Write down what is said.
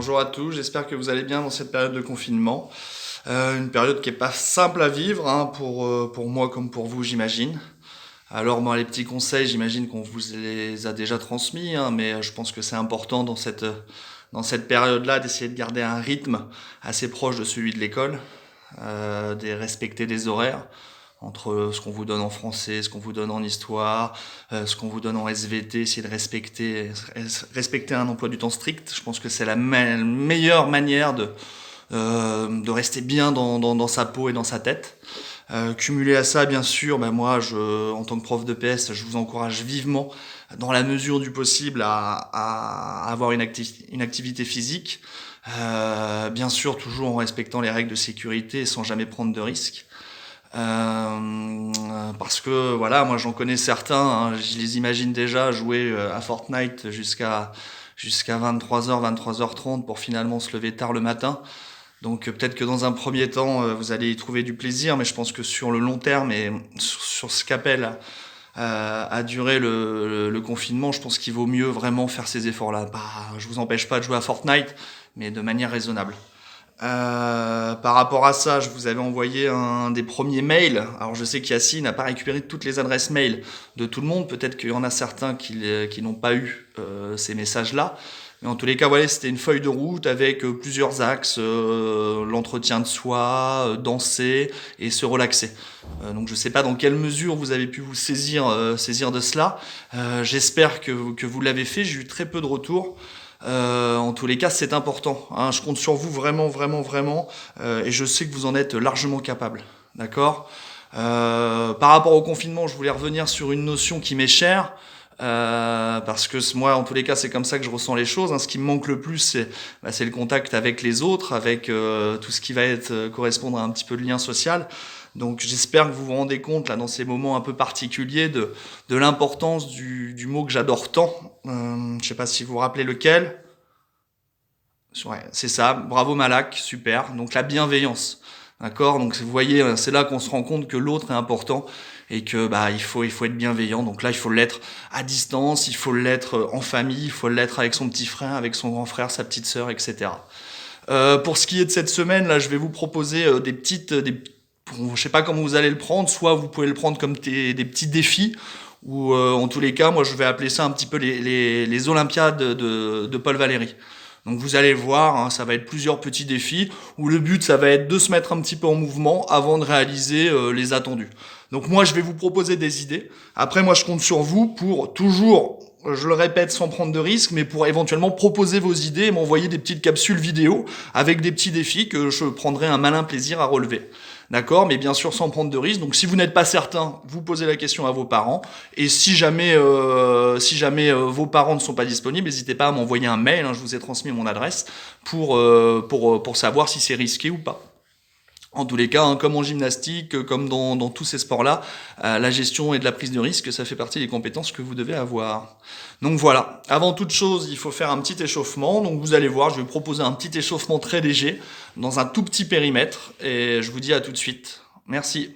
Bonjour à tous, j'espère que vous allez bien dans cette période de confinement. Une période qui est pas simple à vivre hein, pour moi comme pour vous j'imagine. Alors moi les petits conseils j'imagine qu'on vous les a déjà transmis, hein, mais je pense que c'est important dans cette période-là d'essayer de garder un rythme assez proche de celui de l'école, de respecter des horaires entre ce qu'on vous donne en français, ce qu'on vous donne en histoire, ce qu'on vous donne en SVT, essayer de respecter un emploi du temps strict. Je pense que c'est la meilleure manière de rester bien dans sa peau et dans sa tête. Cumulé à ça, bien sûr, moi, en tant que prof de PS, je vous encourage vivement, dans la mesure du possible, à avoir une activité physique. Bien sûr, toujours en respectant les règles de sécurité et sans jamais prendre de risques. Parce que voilà, moi j'en connais certains, hein, je les imagine déjà jouer à Fortnite jusqu'à 23h, 23h30 pour finalement se lever tard le matin. Donc peut-être que dans un premier temps, vous allez y trouver du plaisir, mais je pense que sur le long terme et sur ce qu'appelle à durer le confinement, je pense qu'il vaut mieux vraiment faire ces efforts-là. Je vous empêche pas de jouer à Fortnite, mais de manière raisonnable. Par rapport à ça, je vous avais envoyé un des premiers mails. Alors je sais qu'Yacine n'a pas récupéré toutes les adresses mail de tout le monde. Peut-être qu'il y en a certains qui n'ont pas eu ces messages-là. Mais en tous les cas, voilà, c'était une feuille de route avec plusieurs axes, l'entretien de soi, danser et se relaxer. Donc je ne sais pas dans quelle mesure vous avez pu vous saisir de cela. J'espère que vous l'avez fait. J'ai eu très peu de retours. En tous les cas, c'est important. Hein. Je compte sur vous vraiment, vraiment, vraiment. Et je sais que vous en êtes largement capable. D'accord. Par rapport au confinement, je voulais revenir sur une notion qui m'est chère. Parce que moi, en tous les cas, c'est comme ça que je ressens les choses. Hein. Ce qui me manque le plus, c'est le contact avec les autres, avec tout ce qui va correspondre à un petit peu de lien social. Donc j'espère que vous vous rendez compte, là, dans ces moments un peu particuliers, de l'importance du mot que j'adore tant. Je sais pas si vous vous rappelez lequel. Ouais, c'est ça. Bravo Malak, super. Donc la bienveillance. D'accord. Donc vous voyez, c'est là qu'on se rend compte que l'autre est important et que il faut être bienveillant. Donc là, il faut l'être à distance, il faut l'être en famille, il faut l'être avec son petit frère, avec son grand frère, sa petite sœur, etc. Pour ce qui est de cette semaine, là, je vais vous proposer je sais pas comment vous allez le prendre. Soit vous pouvez le prendre comme des petits défis, ou en tous les cas, moi, je vais appeler ça un petit peu les Olympiades de Paul Valéry. Donc vous allez voir, hein, ça va être plusieurs petits défis où le but ça va être de se mettre un petit peu en mouvement avant de réaliser les attendus. Donc moi je vais vous proposer des idées. Après moi je compte sur vous pour toujours, je le répète sans prendre de risques, mais pour éventuellement proposer vos idées et m'envoyer des petites capsules vidéo avec des petits défis que je prendrai un malin plaisir à relever. D'accord, mais bien sûr sans prendre de risques. Donc si vous n'êtes pas certain, vous posez la question à vos parents. Et si jamais vos parents ne sont pas disponibles, n'hésitez pas à m'envoyer un mail. Hein, je vous ai transmis mon adresse pour savoir si c'est risqué ou pas. En tous les cas, hein, comme en gymnastique, comme dans tous ces sports-là, la gestion et de la prise de risque, ça fait partie des compétences que vous devez avoir. Donc voilà, avant toute chose, il faut faire un petit échauffement. Donc vous allez voir, je vais vous proposer un petit échauffement très léger, dans un tout petit périmètre, et je vous dis à tout de suite. Merci.